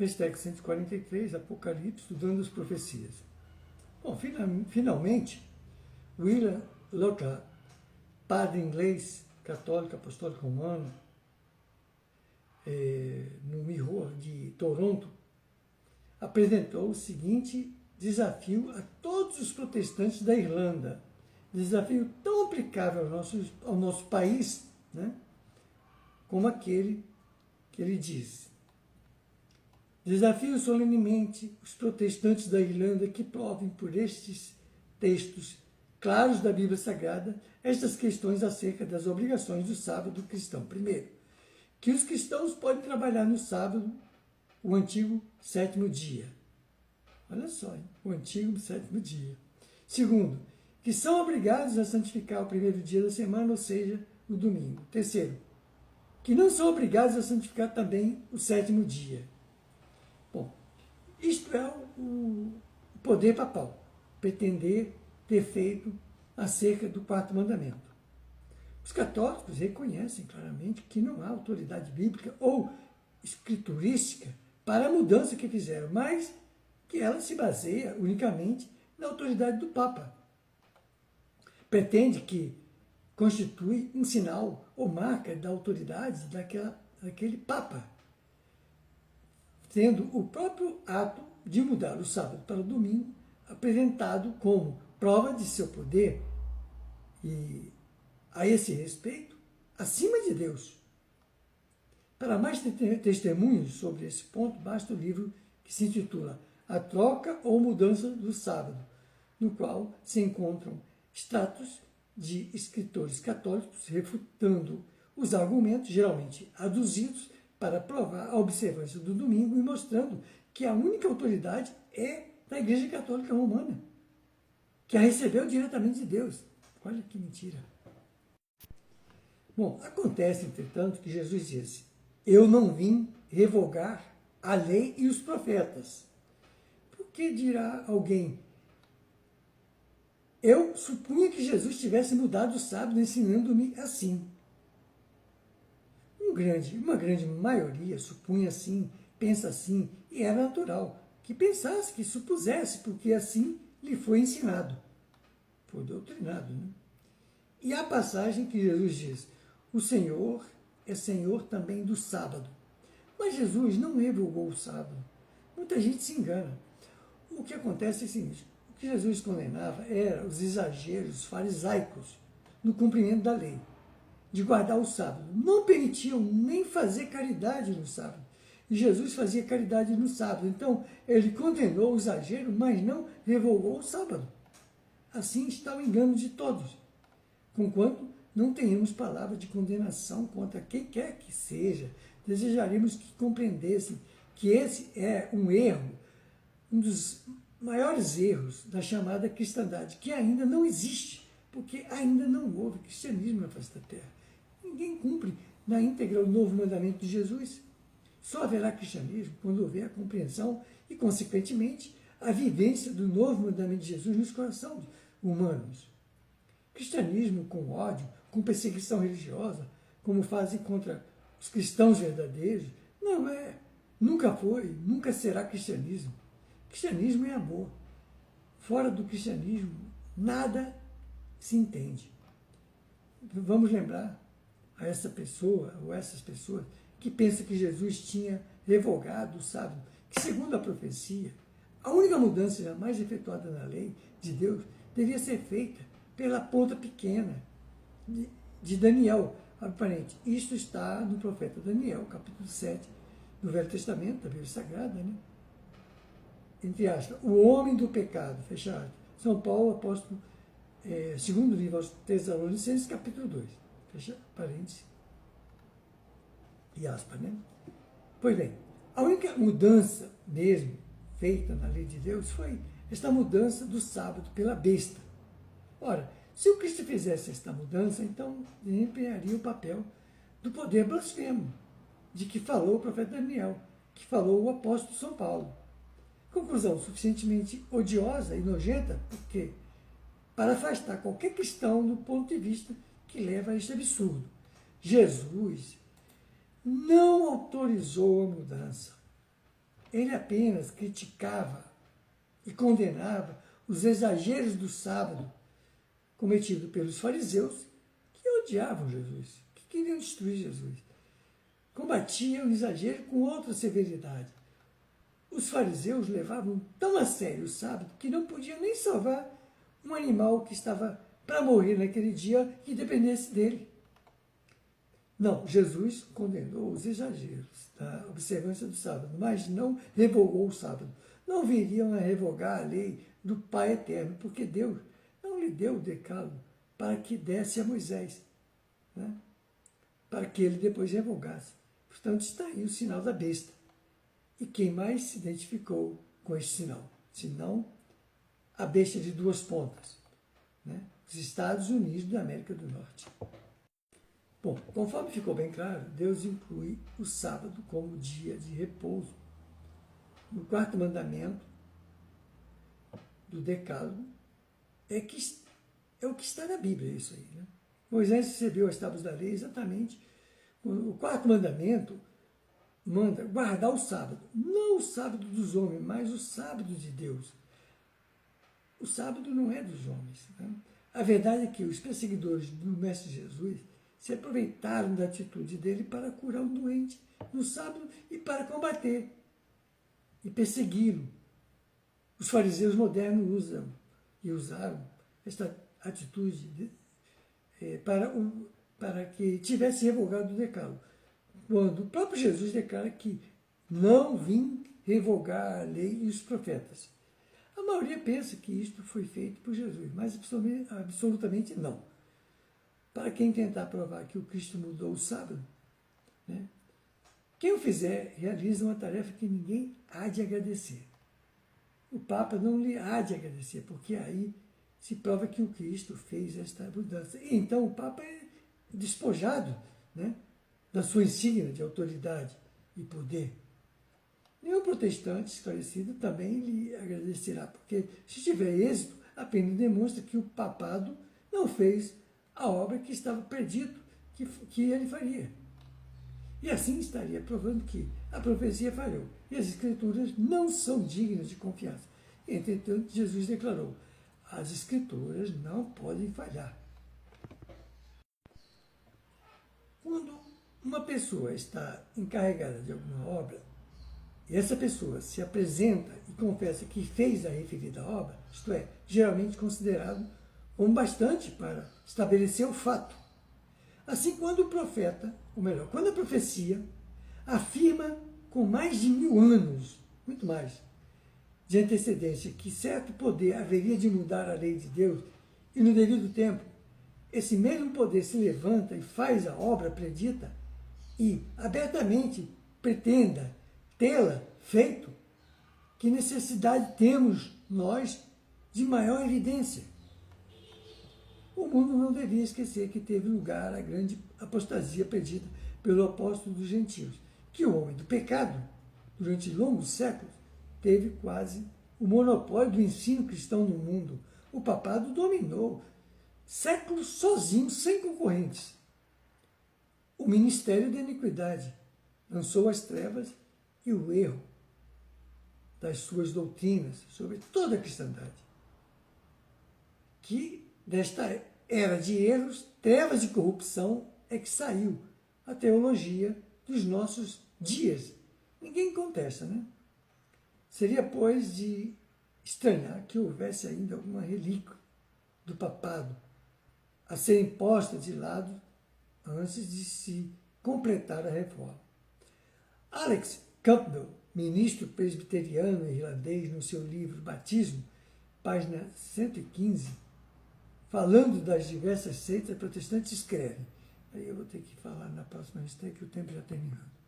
Hashtag 143, Apocalipse, estudando as profecias. Bom, finalmente, William Lockhart, padre inglês, católico, apostólico romano, no Mirror de Toronto, apresentou o seguinte desafio a todos os protestantes da Irlanda. Desafio tão aplicável ao nosso país, né, como aquele que ele diz. Desafio solenemente os protestantes da Irlanda que provem por estes textos claros da Bíblia Sagrada estas questões acerca das obrigações do sábado cristão. Primeiro, que os cristãos podem trabalhar no sábado, o antigo sétimo dia. Olha só, hein? O antigo sétimo dia. Segundo, que são obrigados a santificar o primeiro dia da semana, ou seja, o domingo. Terceiro, que não são obrigados a santificar também o sétimo dia. Bom, isto é o poder papal, pretender ter feito acerca do quarto mandamento. Os católicos reconhecem claramente que não há autoridade bíblica ou escriturística para a mudança que fizeram, mas que ela se baseia unicamente na autoridade do Papa. Pretende que constitui um sinal ou marca da autoridade daquele Papa, tendo o próprio ato de mudar o sábado para o domingo apresentado como prova de seu poder e, a esse respeito, acima de Deus. Para mais testemunhos sobre esse ponto, basta o livro que se intitula A Troca ou Mudança do Sábado, no qual se encontram extratos de escritores católicos refutando os argumentos, geralmente aduzidos, para provar a observância do domingo e mostrando que a única autoridade é da Igreja Católica Romana, que a recebeu diretamente de Deus. Olha que mentira. Bom, acontece, entretanto, que Jesus disse: eu não vim revogar a lei e os profetas. Por que dirá alguém? Eu supunha que Jesus tivesse mudado o sábado ensinando-me assim. Uma grande maioria supunha assim, pensa assim, e era natural que pensasse, que supusesse, porque assim lhe foi ensinado, foi doutrinado. Né? E há passagem que Jesus diz: o Senhor é Senhor também do sábado. Mas Jesus não revogou o sábado. Muita gente se engana. O que acontece é o seguinte: o que Jesus condenava era os exageros farisaicos no cumprimento da lei, de guardar o sábado. Não permitiam nem fazer caridade no sábado. E Jesus fazia caridade no sábado. Então, ele condenou o exagero, mas não revogou o sábado. Assim está o engano de todos. Conquanto não tenhamos palavra de condenação contra quem quer que seja, desejaríamos que compreendessem que esse é um erro, um dos maiores erros da chamada cristandade, que ainda não existe, porque ainda não houve cristianismo na face da terra. Ninguém cumpre na íntegra o novo mandamento de Jesus. Só haverá cristianismo quando houver a compreensão e, consequentemente, a vivência do novo mandamento de Jesus nos corações humanos. Cristianismo com ódio, com perseguição religiosa, como fazem contra os cristãos verdadeiros, não é, nunca foi, nunca será cristianismo. Cristianismo é amor. Fora do cristianismo, nada se entende. Vamos lembrar a essa pessoa, ou essas pessoas, que pensam que Jesus tinha revogado o sábado, que segundo a profecia, a única mudança jamais efetuada na lei de Deus devia ser feita pela ponta pequena de Daniel, aparente. Isto está no profeta Daniel, capítulo 7 do Velho Testamento, da Bíblia Sagrada, né? Entre aspas, o homem do pecado, fechado. São Paulo, apóstolo, segundo livro aos Tessalonicenses, capítulo 2, fecha parênteses e aspas, né? Pois bem, a única mudança mesmo feita na lei de Deus foi esta mudança do sábado pela besta. Ora, se o Cristo fizesse esta mudança, então desempenharia o papel do poder blasfemo, de que falou o profeta Daniel, que falou o apóstolo São Paulo. Conclusão suficientemente odiosa e nojenta, porque para afastar qualquer cristão do ponto de vista que leva a este absurdo. Jesus não autorizou a mudança. Ele apenas criticava e condenava os exageros do sábado cometidos pelos fariseus, que odiavam Jesus, que queriam destruir Jesus. Combatiam o exagero com outra severidade. Os fariseus levavam tão a sério o sábado que não podiam nem salvar um animal que estava para morrer naquele dia que dependesse dele. Não, Jesus condenou os exageros da observância do sábado, mas não revogou o sábado. Não viriam a revogar a lei do Pai Eterno, porque Deus não lhe deu o decálogo para que desse a Moisés, né? Para que ele depois revogasse. Portanto, está aí o sinal da besta. E quem mais se identificou com esse sinal? Senão a besta de duas pontas, né? Os Estados Unidos da América do Norte. Bom, conforme ficou bem claro, Deus inclui o sábado como dia de repouso. No quarto mandamento do Decálogo é o que está na Bíblia, isso aí, né? Moisés recebeu as tábuas da lei exatamente. O quarto mandamento manda guardar o sábado. Não o sábado dos homens, mas o sábado de Deus. O sábado não é dos homens, né? A verdade é que os perseguidores do Mestre Jesus se aproveitaram da atitude dele para curar um doente no sábado e para combater e persegui-lo. Os fariseus modernos usaram esta atitude para que tivesse revogado o decálogo, quando o próprio Jesus declara que não vim revogar a lei e os profetas. A maioria pensa que isto foi feito por Jesus, mas absolutamente não. Para quem tentar provar que o Cristo mudou o sábado, né? Quem o fizer realiza uma tarefa que ninguém há de agradecer. O Papa não lhe há de agradecer, porque aí se prova que o Cristo fez esta mudança. E então o Papa é despojado, né, da sua insígnia de autoridade e poder. Nenhum protestante esclarecido também lhe agradecerá, porque se tiver êxito, apenas demonstra que o papado não fez a obra que estava predito que ele faria. E assim estaria provando que a profecia falhou e as Escrituras não são dignas de confiança. Entretanto, Jesus declarou: as Escrituras não podem falhar. Quando uma pessoa está encarregada de alguma obra, e essa pessoa se apresenta e confessa que fez a referida obra, isto é, geralmente considerado como bastante para estabelecer o fato. Assim, quando o profeta, ou melhor, quando a profecia afirma com mais de 1000 anos, muito mais, de antecedência, que certo poder haveria de mudar a lei de Deus, e no devido tempo, esse mesmo poder se levanta e faz a obra predita, e abertamente pretenda tê-la feito, que necessidade temos nós de maior evidência? O mundo não devia esquecer que teve lugar a grande apostasia predita pelo apóstolo dos gentios, que o homem do pecado, durante longos séculos, teve quase o monopólio do ensino cristão no mundo. O papado dominou séculos sozinho, sem concorrentes. O ministério da iniquidade lançou as trevas e o erro das suas doutrinas sobre toda a cristandade. Que desta era de erros, trevas e corrupção é que saiu a teologia dos nossos dias. Ninguém contesta, né? Seria, pois, de estranhar que houvesse ainda alguma relíquia do papado a ser imposta de lado antes de se completar a reforma. Alex Campbell, ministro presbiteriano irlandês, no seu livro Batismo, página 115, falando das diversas seitas protestantes, escreve. Aí eu vou ter que falar na próxima hashtag, que o tempo já terminando.